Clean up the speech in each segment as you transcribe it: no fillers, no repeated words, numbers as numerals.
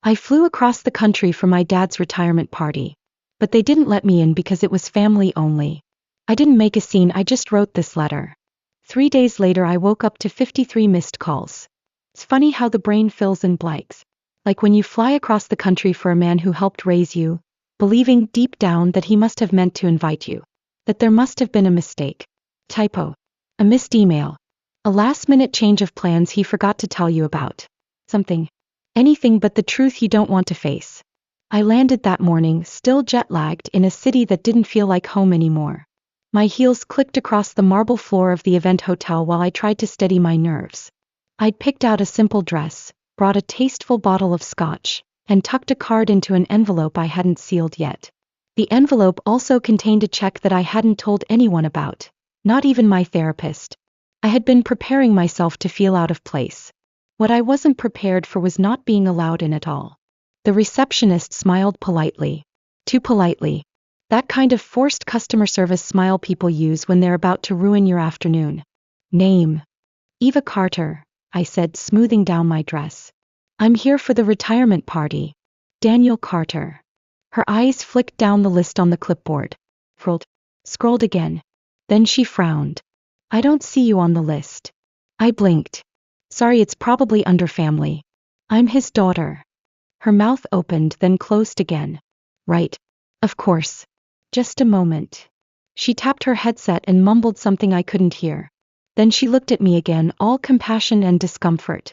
I flew across the country for my dad's retirement party. But they didn't let me in because it was family only. I didn't make a scene, I just wrote this letter. 3 days later I woke up to 53 missed calls. It's funny how the brain fills in blanks. Like when you fly across the country for a man who helped raise you, believing deep down that he must have meant to invite you. That there must have been a mistake. Typo. A missed email. A last-minute change of plans he forgot to tell you about. Something. Anything but the truth you don't want to face. I landed that morning, still jet-lagged, in a city that didn't feel like home anymore. My heels clicked across the marble floor of the event hotel while I tried to steady my nerves. I'd picked out a simple dress, brought a tasteful bottle of scotch, and tucked a card into an envelope I hadn't sealed yet. The envelope also contained a check that I hadn't told anyone about, not even my therapist. I had been preparing myself to feel out of place. What I wasn't prepared for was not being allowed in at all. The receptionist smiled politely. Too politely. That kind of forced customer service smile people use when they're about to ruin your afternoon. Name. Eva Carter, I said, smoothing down my dress. I'm here for the retirement party. Daniel Carter. Her eyes flicked down the list on the clipboard. Scrolled again. Then she frowned. I don't see you on the list. I blinked. Sorry, it's probably under family. I'm his daughter. Her mouth opened, then closed again. Right. Of course. Just a moment. She tapped her headset and mumbled something I couldn't hear. Then she looked at me again, all compassion and discomfort.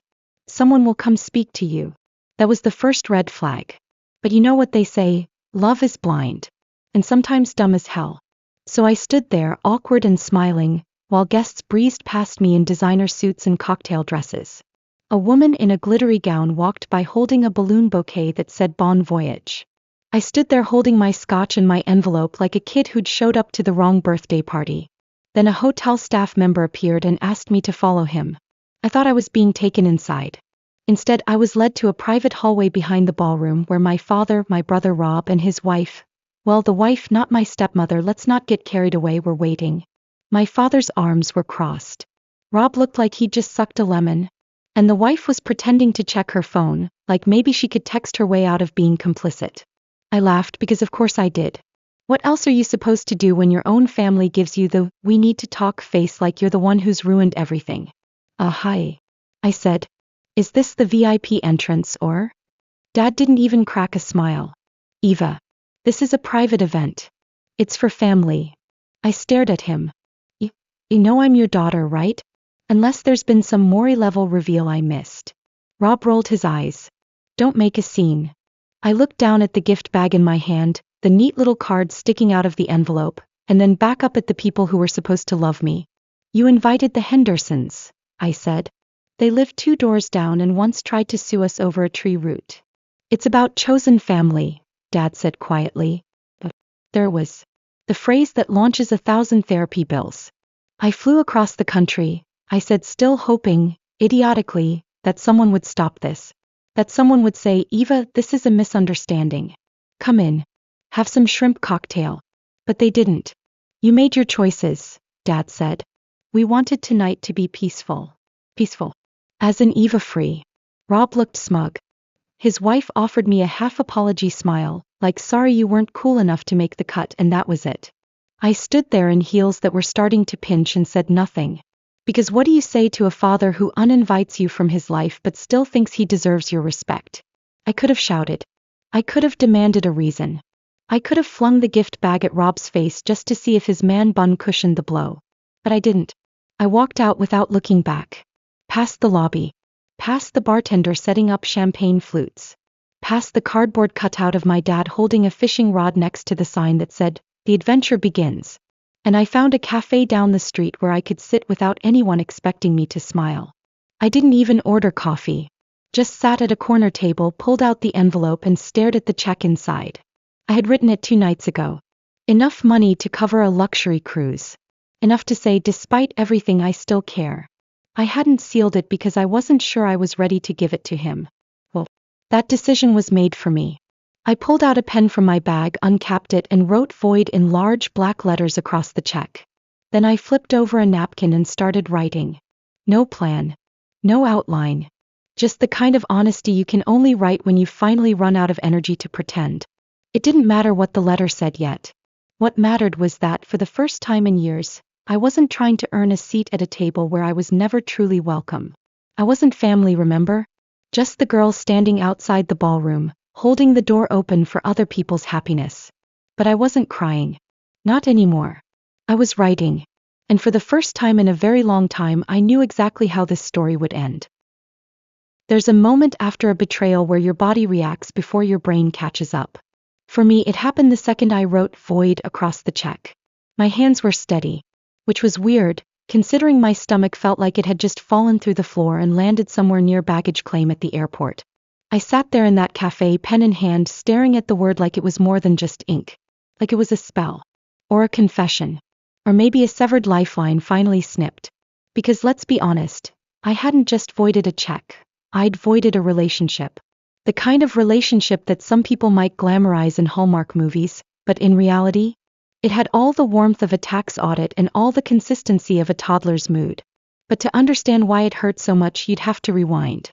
Someone will come speak to you. That was the first red flag. But you know what they say, love is blind. And sometimes dumb as hell. So I stood there, awkward and smiling, while guests breezed past me in designer suits and cocktail dresses. A woman in a glittery gown walked by holding a balloon bouquet that said Bon Voyage. I stood there holding my scotch and my envelope like a kid who'd showed up to the wrong birthday party. Then a hotel staff member appeared and asked me to follow him. I thought I was being taken inside. Instead, I was led to a private hallway behind the ballroom where my father, my brother Rob, and his wife, well, the wife, not my stepmother, let's not get carried away, were waiting. My father's arms were crossed. Rob looked like he'd just sucked a lemon. And the wife was pretending to check her phone, like maybe she could text her way out of being complicit. I laughed because of course I did. What else are you supposed to do when your own family gives you the "we need to talk" face like you're the one who's ruined everything? Hi. I said. Is this the VIP entrance or? Dad didn't even crack a smile. Eva. This is a private event. It's for family. I stared at him. You know I'm your daughter, right? Unless there's been some Maury-level reveal I missed. Rob rolled his eyes. Don't make a scene. I looked down at the gift bag in my hand, the neat little card sticking out of the envelope, and then back up at the people who were supposed to love me. You invited the Hendersons, I said. They live 2 doors down and once tried to sue us over a tree root. It's about chosen family, Dad said quietly. But there was the phrase that launches 1,000 therapy bills. I flew across the country, I said, still hoping, idiotically, that someone would stop this. That someone would say, Eva, this is a misunderstanding. Come in. Have some shrimp cocktail. But they didn't. You made your choices, Dad said. We wanted tonight to be peaceful. Peaceful. As in Eva free. Rob looked smug. His wife offered me a half-apology smile, like sorry you weren't cool enough to make the cut, and that was it. I stood there in heels that were starting to pinch and said nothing. Because what do you say to a father who uninvites you from his life but still thinks he deserves your respect? I could have shouted. I could have demanded a reason. I could have flung the gift bag at Rob's face just to see if his man bun cushioned the blow. But I didn't. I walked out without looking back. Past the lobby. Past the bartender setting up champagne flutes. Past the cardboard cutout of my dad holding a fishing rod next to the sign that said, "The adventure begins." And I found a cafe down the street where I could sit without anyone expecting me to smile. I didn't even order coffee. Just sat at a corner table, pulled out the envelope and stared at the check inside. I had written it 2 nights ago. Enough money to cover a luxury cruise. Enough to say, despite everything, I still care. I hadn't sealed it because I wasn't sure I was ready to give it to him. Well, that decision was made for me. I pulled out a pen from my bag, uncapped it, and wrote void in large black letters across the check. Then I flipped over a napkin and started writing. No plan. No outline. Just the kind of honesty you can only write when you finally run out of energy to pretend. It didn't matter what the letter said yet. What mattered was that, for the first time in years, I wasn't trying to earn a seat at a table where I was never truly welcome. I wasn't family, remember? Just the girl standing outside the ballroom, holding the door open for other people's happiness. But I wasn't crying. Not anymore. I was writing. And for the first time in a very long time, I knew exactly how this story would end. There's a moment after a betrayal where your body reacts before your brain catches up. For me, it happened the second I wrote void across the check. My hands were steady, which was weird, considering my stomach felt like it had just fallen through the floor and landed somewhere near baggage claim at the airport. I sat there in that cafe, pen in hand, staring at the word like it was more than just ink. Like it was a spell. Or a confession. Or maybe a severed lifeline finally snipped. Because let's be honest, I hadn't just voided a check. I'd voided a relationship. The kind of relationship that some people might glamorize in Hallmark movies, but in reality, it had all the warmth of a tax audit and all the consistency of a toddler's mood. But to understand why it hurt so much, you'd have to rewind.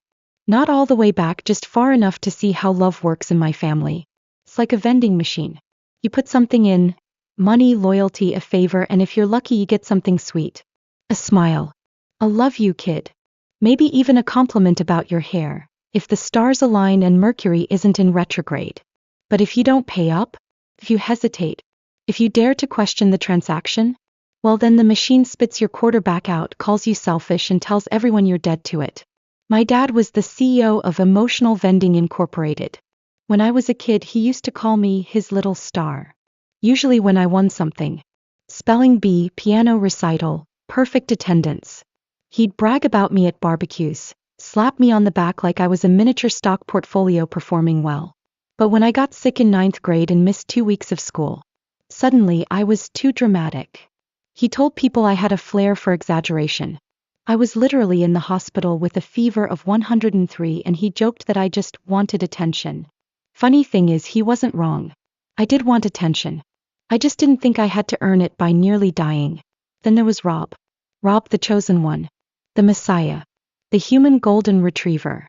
Not all the way back, just far enough to see how love works in my family. It's like a vending machine. You put something in, money, loyalty, a favor, and if you're lucky you get something sweet. A smile. A love you, kid. Maybe even a compliment about your hair, if the stars align and Mercury isn't in retrograde. But if you don't pay up, if you hesitate, if you dare to question the transaction, well then the machine spits your quarterback out, calls you selfish, and tells everyone you're dead to it. My dad was the CEO of Emotional Vending Incorporated. When I was a kid, he used to call me his little star. Usually when I won something. Spelling bee, piano recital, perfect attendance. He'd brag about me at barbecues, slap me on the back like I was a miniature stock portfolio performing well. But when I got sick in 9th grade and missed 2 weeks of school, suddenly I was too dramatic. He told people I had a flair for exaggeration. I was literally in the hospital with a fever of 103, and he joked that I just wanted attention. Funny thing is, he wasn't wrong. I did want attention. I just didn't think I had to earn it by nearly dying. Then there was Rob. Rob, the chosen one. The Messiah. The human golden retriever.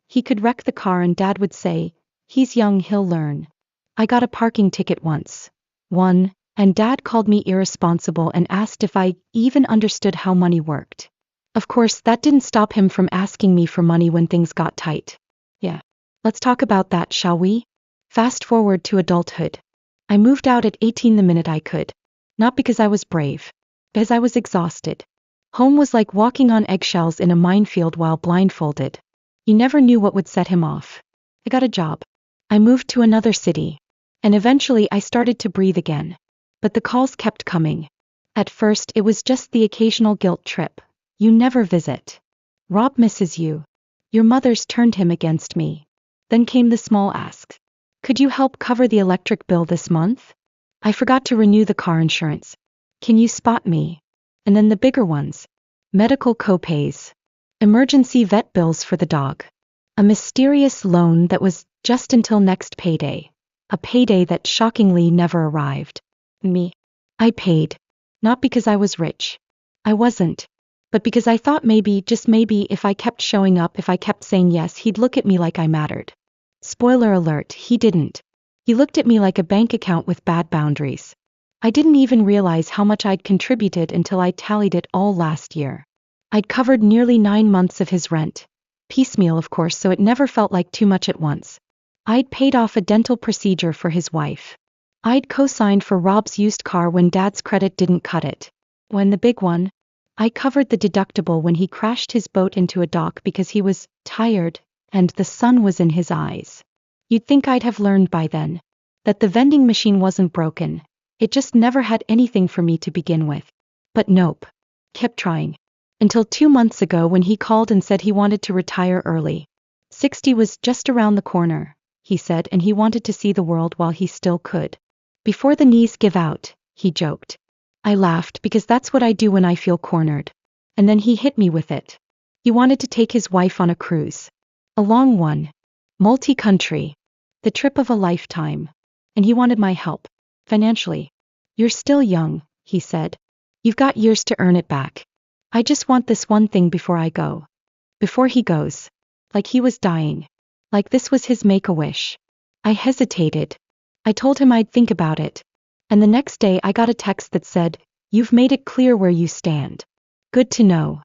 He could wreck the car and Dad would say, "He's young, he'll learn." I got a parking ticket once. And Dad called me irresponsible and asked if I even understood how money worked. Of course, that didn't stop him from asking me for money when things got tight. Yeah. Let's talk about that, shall we? Fast forward to adulthood. I moved out at 18 the minute I could. Not because I was brave. Because I was exhausted. Home was like walking on eggshells in a minefield while blindfolded. You never knew what would set him off. I got a job. I moved to another city. And eventually I started to breathe again. But the calls kept coming. At first it was just the occasional guilt trip. You never visit. Rob misses you. Your mother's turned him against me. Then came the small asks. Could you help cover the electric bill this month? I forgot to renew the car insurance. Can you spot me? And then the bigger ones. Medical copays. Emergency vet bills for the dog. A mysterious loan that was just until next payday. A payday that shockingly never arrived. Me. I paid. Not because I was rich. I wasn't. But because I thought maybe, just maybe, if I kept showing up, if I kept saying yes, he'd look at me like I mattered. Spoiler alert, he didn't. He looked at me like a bank account with bad boundaries. I didn't even realize how much I'd contributed until I tallied it all last year. I'd covered nearly 9 months of his rent. Piecemeal, of course, so it never felt like too much at once. I'd paid off a dental procedure for his wife. I'd co-signed for Rob's used car when Dad's credit didn't cut it. When the big one, I covered the deductible when he crashed his boat into a dock because he was tired, and the sun was in his eyes. You'd think I'd have learned by then that the vending machine wasn't broken. It just never had anything for me to begin with. But nope. Kept trying. Until 2 months ago when he called and said he wanted to retire early. 60 was just around the corner, he said, and he wanted to see the world while he still could. Before the knees give out, he joked. I laughed because that's what I do when I feel cornered. And then he hit me with it. He wanted to take his wife on a cruise. A long one. Multi-country. The trip of a lifetime. And he wanted my help. Financially. You're still young, he said. You've got years to earn it back. I just want this one thing before I go. Before he goes. Like he was dying. Like this was his make-a-wish. I hesitated. I told him I'd think about it. And the next day I got a text that said, "You've made it clear where you stand. Good to know."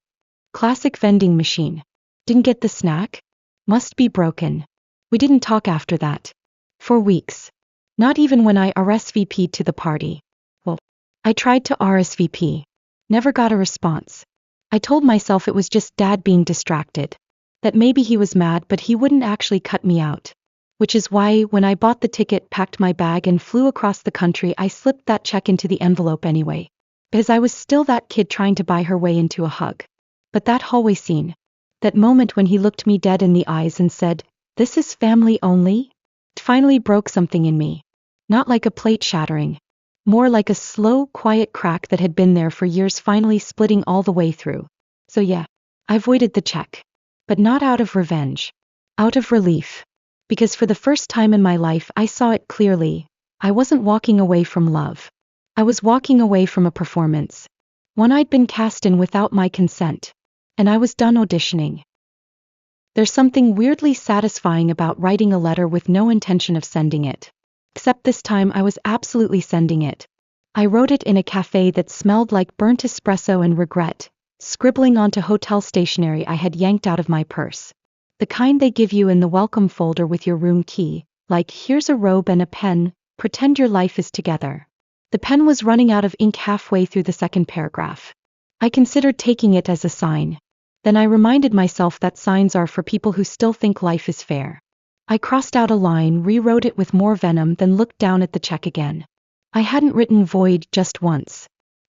Classic vending machine. Didn't get the snack? Must be broken. We didn't talk after that. For weeks. Not even when I RSVP'd to the party. Well, I tried to RSVP. Never got a response. I told myself it was just Dad being distracted. That maybe he was mad but he wouldn't actually cut me out. Which is why when I bought the ticket, packed my bag and flew across the country, I slipped that check into the envelope anyway. Because I was still that kid trying to buy her way into a hug. But that hallway scene. That moment when he looked me dead in the eyes and said, "This is family only?" It finally broke something in me. Not like a plate shattering. More like a slow, quiet crack that had been there for years finally splitting all the way through. So yeah, I voided the check. But not out of revenge. Out of relief. Because for the first time in my life I saw it clearly. I wasn't walking away from love. I was walking away from a performance. One I'd been cast in without my consent. And I was done auditioning. There's something weirdly satisfying about writing a letter with no intention of sending it. Except this time I was absolutely sending it. I wrote it in a cafe that smelled like burnt espresso and regret, scribbling onto hotel stationery I had yanked out of my purse. The kind they give you in the welcome folder with your room key, like here's a robe and a pen, pretend your life is together. The pen was running out of ink halfway through the second paragraph. I considered taking it as a sign. Then I reminded myself that signs are for people who still think life is fair. I crossed out a line, rewrote it with more venom, then looked down at the check again. I hadn't written void just once.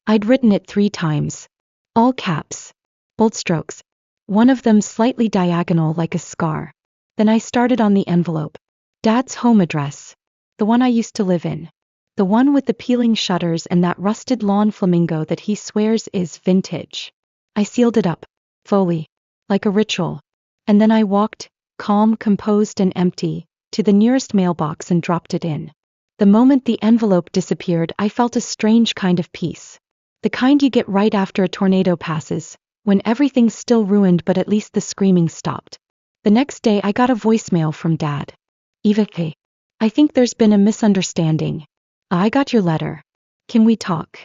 I'd written it 3 times. All caps. Bold strokes. One of them slightly diagonal like a scar. Then I started on the envelope. Dad's home address. The one I used to live in. The one with the peeling shutters and that rusted lawn flamingo that he swears is vintage. I sealed it up. Fully. Like a ritual. And then I walked, calm, composed and empty, to the nearest mailbox and dropped it in. The moment the envelope disappeared, I felt a strange kind of peace. The kind you get right after a tornado passes, when everything's still ruined but at least the screaming stopped. The next day I got a voicemail from Dad. "Eva, hey. I think there's been a misunderstanding. I got your letter. Can we talk?"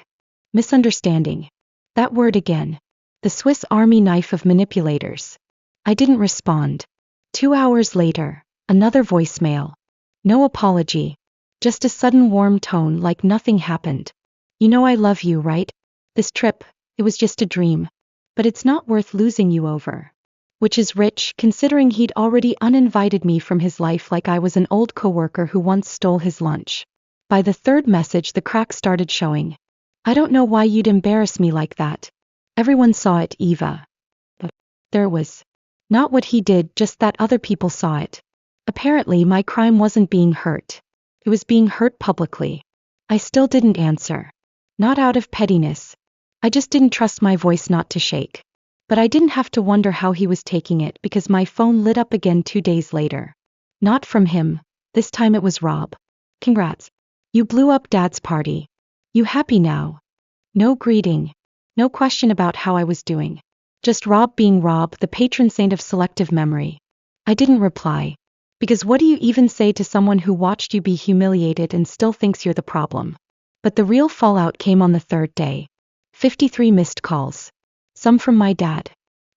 Misunderstanding. That word again. The Swiss Army knife of manipulators. I didn't respond. 2 hours later, another voicemail. No apology. Just a sudden warm tone like nothing happened. "You know I love you, right? This trip, it was just a dream. But it's not worth losing you over." Which is rich, considering he'd already uninvited me from his life like I was an old coworker who once stole his lunch. By the 3rd message the cracks started showing. "I don't know why you'd embarrass me like that. Everyone saw it, Eva." But there it was. Not what he did, just that other people saw it. Apparently my crime wasn't being hurt. It was being hurt publicly. I still didn't answer. Not out of pettiness. I just didn't trust my voice not to shake. But I didn't have to wonder how he was taking it because my phone lit up again 2 days later. Not from him. This time it was Rob. "Congrats. You blew up Dad's party. You happy now?" No greeting. No question about how I was doing. Just Rob being Rob, the patron saint of selective memory. I didn't reply. Because what do you even say to someone who watched you be humiliated and still thinks you're the problem? But the real fallout came on the 3rd day. 53 missed calls. Some from my dad.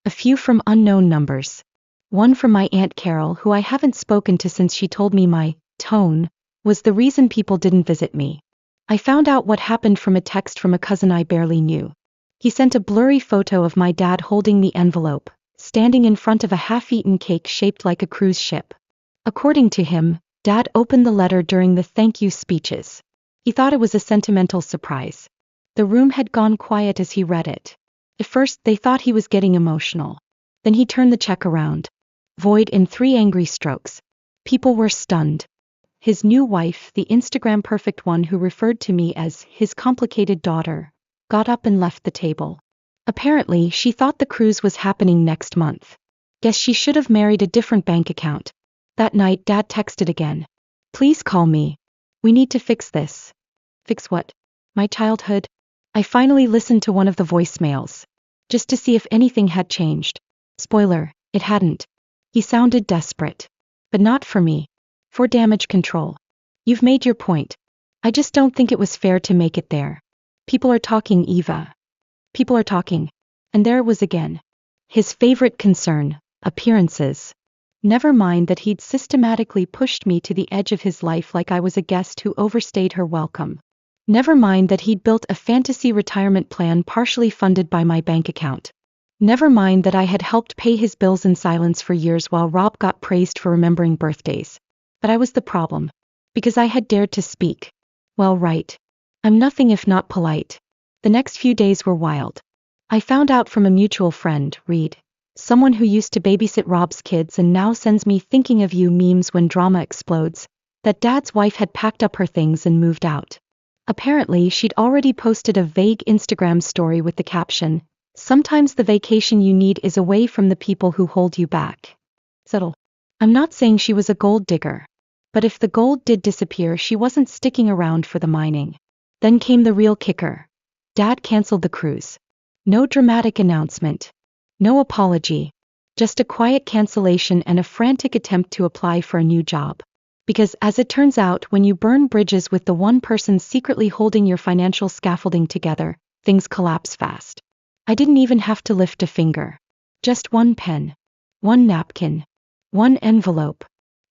A few from unknown numbers. One from my Aunt Carol, who I haven't spoken to since she told me my tone was the reason people didn't visit me. I found out what happened from a text from a cousin I barely knew. He sent a blurry photo of my dad holding the envelope, standing in front of a half-eaten cake shaped like a cruise ship. According to him, Dad opened the letter during the thank you speeches. He thought it was a sentimental surprise. The room had gone quiet as he read it. At first they thought he was getting emotional. Then he turned the check around. Void in 3 angry strokes. People were stunned. His new wife, the Instagram perfect one who referred to me as his complicated daughter, got up and left the table. Apparently she thought the cruise was happening next month. Guess she should have married a different bank account. That night Dad texted again. "Please call me. We need to fix this." Fix what? My childhood? I finally listened to one of the voicemails. Just to see if anything had changed. Spoiler, it hadn't. He sounded desperate. But not for me. For damage control. You've made your point. I just don't think it was fair to make it there. People are talking, Eva. People are talking. And there it was again. His favorite concern, appearances. Never mind that he'd systematically pushed me to the edge of his life like I was a guest who overstayed her welcome. Never mind that he'd built a fantasy retirement plan partially funded by my bank account. Never mind that I had helped pay his bills in silence for years while Rob got praised for remembering birthdays. But I was the problem. Because I had dared to speak. Well, right. I'm nothing if not polite. The next few days were wild. I found out from a mutual friend, Reed, someone who used to babysit Rob's kids and now sends me thinking of you memes when drama explodes, that Dad's wife had packed up her things and moved out. Apparently, she'd already posted a vague Instagram story with the caption, "Sometimes the vacation you need is away from the people who hold you back." Subtle. I'm not saying she was a gold digger. But if the gold did disappear, she wasn't sticking around for the mining. Then came the real kicker. Dad canceled the cruise. No dramatic announcement. No apology. Just a quiet cancellation and a frantic attempt to apply for a new job. Because, as it turns out, when you burn bridges with the one person secretly holding your financial scaffolding together, things collapse fast. I didn't even have to lift a finger. Just one pen. One napkin. One envelope.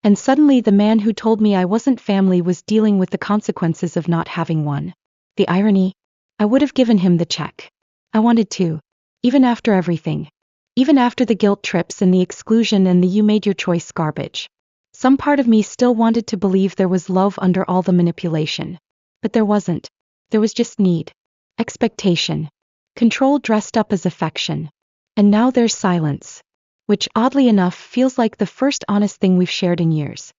And suddenly the man who told me I wasn't family was dealing with the consequences of not having one. The irony? I would have given him the check. I wanted to. Even after everything. Even after the guilt trips and the exclusion and the you made your choice garbage. Some part of me still wanted to believe there was love under all the manipulation. But there wasn't. There was just need. Expectation. Control dressed up as affection. And now there's silence. Which, oddly enough, feels like the first honest thing we've shared in years.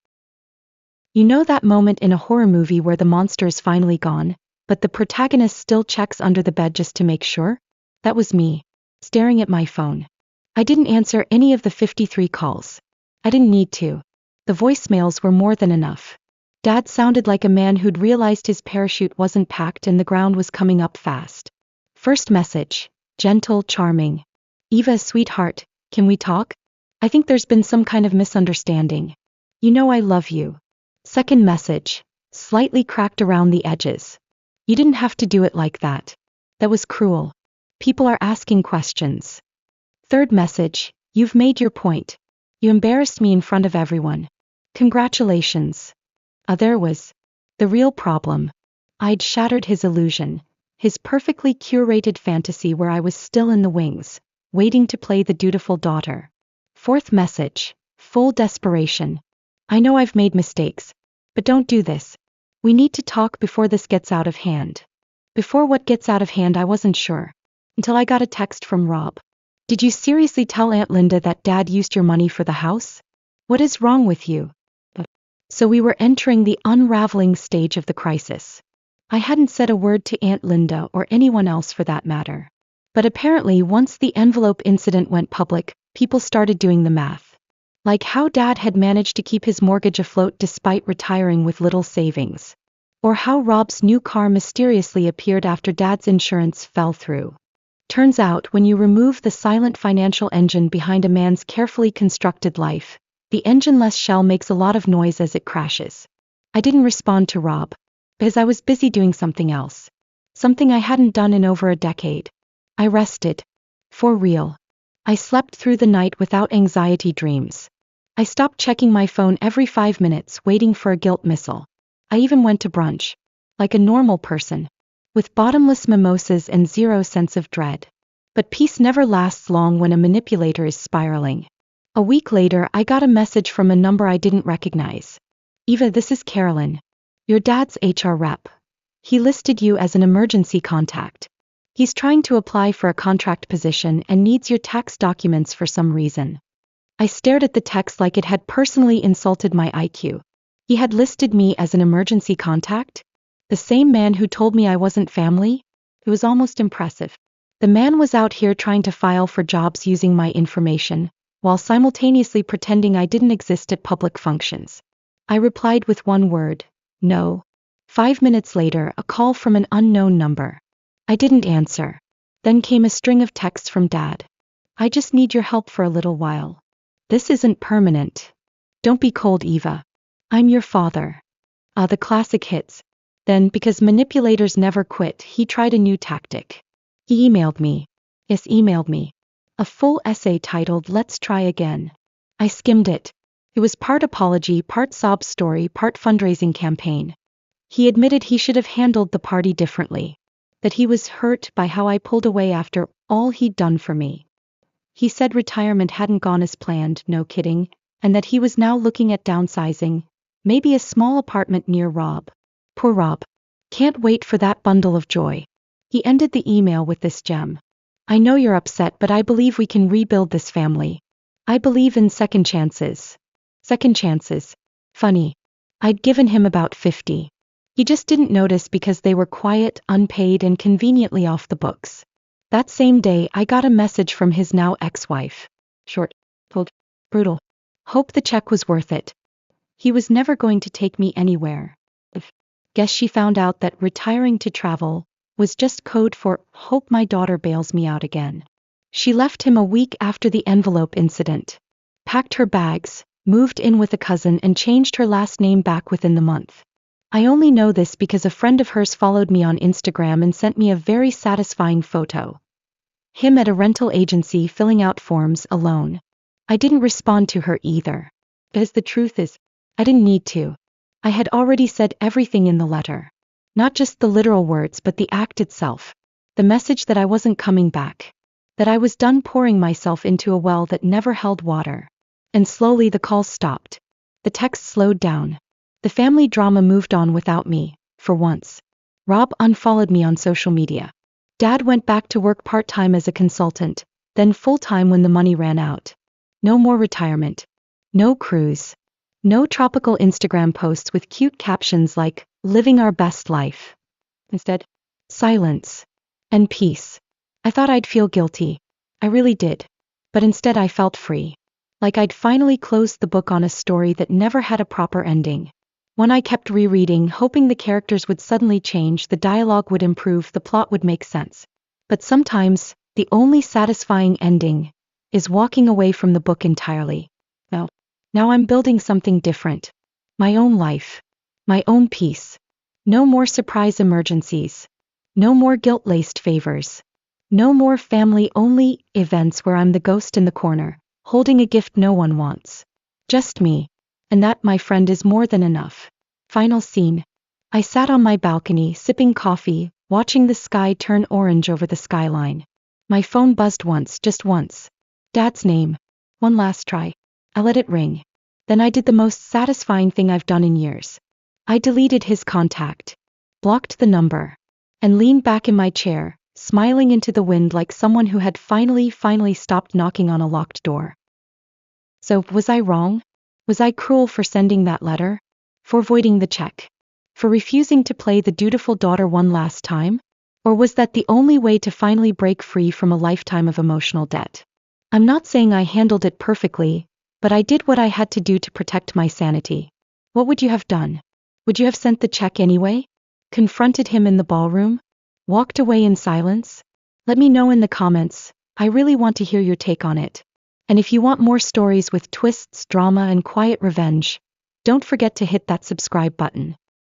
You know that moment in a horror movie where the monster is finally gone, but the protagonist still checks under the bed just to make sure? That was me, staring at my phone. I didn't answer any of the 53 calls. I didn't need to. The voicemails were more than enough. Dad sounded like a man who'd realized his parachute wasn't packed and the ground was coming up fast. First message, gentle, charming. Eva, sweetheart. Can we talk? I think there's been some kind of misunderstanding. You know I love you. Second message, slightly cracked around the edges. You didn't have to do it like that. That was cruel. People are asking questions. Third message, you've made your point. You embarrassed me in front of everyone. Congratulations. There was the real problem. I'd shattered his illusion, his perfectly curated fantasy where I was still in the wings, waiting to play the dutiful daughter. Fourth message, full desperation. I know I've made mistakes, but don't do this. We need to talk before this gets out of hand. Before what gets out of hand, I wasn't sure. Until I got a text from Rob. Did you seriously tell Aunt Linda that Dad used your money for the house? What is wrong with you? So we were entering the unraveling stage of the crisis. I hadn't said a word to Aunt Linda or anyone else for that matter. But apparently once the envelope incident went public, people started doing the math. Like how Dad had managed to keep his mortgage afloat despite retiring with little savings. Or how Rob's new car mysteriously appeared after Dad's insurance fell through. Turns out when you remove the silent financial engine behind a man's carefully constructed life, the engine-less shell makes a lot of noise as it crashes. I didn't respond to Rob, because I was busy doing something else. Something I hadn't done in over a decade. I rested. For real. I slept through the night without anxiety dreams. I stopped checking my phone every 5 minutes waiting for a guilt missile. I even went to brunch. Like a normal person. With bottomless mimosas and zero sense of dread. But peace never lasts long when a manipulator is spiraling. A week later, I got a message from a number I didn't recognize. Eva, this is Carolyn. Your dad's HR rep. He listed you as an emergency contact. He's trying to apply for a contract position and needs your tax documents for some reason. I stared at the text like it had personally insulted my IQ. He had listed me as an emergency contact? The same man who told me I wasn't family? It was almost impressive. The man was out here trying to file for jobs using my information, while simultaneously pretending I didn't exist at public functions. I replied with one word, no. 5 minutes later, a call from an unknown number. I didn't answer. Then came a string of texts from Dad. I just need your help for a little while. This isn't permanent. Don't be cold, Eva. I'm your father. The classic hits. Then, because manipulators never quit, he tried a new tactic. He emailed me. Yes, emailed me. A full essay titled "Let's Try Again." I skimmed it. It was part apology, part sob story, part fundraising campaign. He admitted he should have handled the party differently. That he was hurt by how I pulled away after all he'd done for me. He said retirement hadn't gone as planned, no kidding, and that he was now looking at downsizing, maybe a small apartment near Rob. Poor Rob. Can't wait for that bundle of joy. He ended the email with this gem. I know you're upset, but I believe we can rebuild this family. I believe in second chances. Second chances. Funny. I'd given him about 50. He just didn't notice because they were quiet, unpaid, and conveniently off the books. That same day, I got a message from his now ex-wife. Short, cold, brutal. Hope the check was worth it. He was never going to take me anywhere. Guess she found out that retiring to travel was just code for hope my daughter bails me out again. She left him a week after the envelope incident. Packed her bags, moved in with a cousin, and changed her last name back within the month. I only know this because a friend of hers followed me on Instagram and sent me a very satisfying photo. Him at a rental agency filling out forms alone. I didn't respond to her either. Because the truth is, I didn't need to. I had already said everything in the letter. Not just the literal words, but the act itself. The message that I wasn't coming back. That I was done pouring myself into a well that never held water. And slowly the calls stopped. The texts slowed down. The family drama moved on without me, for once. Rob unfollowed me on social media. Dad went back to work part-time as a consultant, then full-time when the money ran out. No more retirement. No cruise. No tropical Instagram posts with cute captions like, "Living our best life." Instead, silence. And peace. I thought I'd feel guilty. I really did. But instead I felt free. Like I'd finally closed the book on a story that never had a proper ending. One I kept rereading, hoping the characters would suddenly change, the dialogue would improve, the plot would make sense. But sometimes, the only satisfying ending is walking away from the book entirely. Now I'm building something different. My own life. My own peace. No more surprise emergencies. No more guilt-laced favors. No more family-only events where I'm the ghost in the corner, holding a gift no one wants. Just me. And that, my friend, is more than enough. Final scene. I sat on my balcony, sipping coffee, watching the sky turn orange over the skyline. My phone buzzed once, just once. Dad's name. One last try. I let it ring. Then I did the most satisfying thing I've done in years. I deleted his contact. Blocked the number. And leaned back in my chair, smiling into the wind like someone who had finally stopped knocking on a locked door. So, was I wrong? Was I cruel for sending that letter? For voiding the check? For refusing to play the dutiful daughter one last time? Or was that the only way to finally break free from a lifetime of emotional debt? I'm not saying I handled it perfectly, but I did what I had to do to protect my sanity. What would you have done? Would you have sent the check anyway? Confronted him in the ballroom? Walked away in silence? Let me know in the comments. I really want to hear your take on it. And if you want more stories with twists, drama, and quiet revenge, don't forget to hit that subscribe button.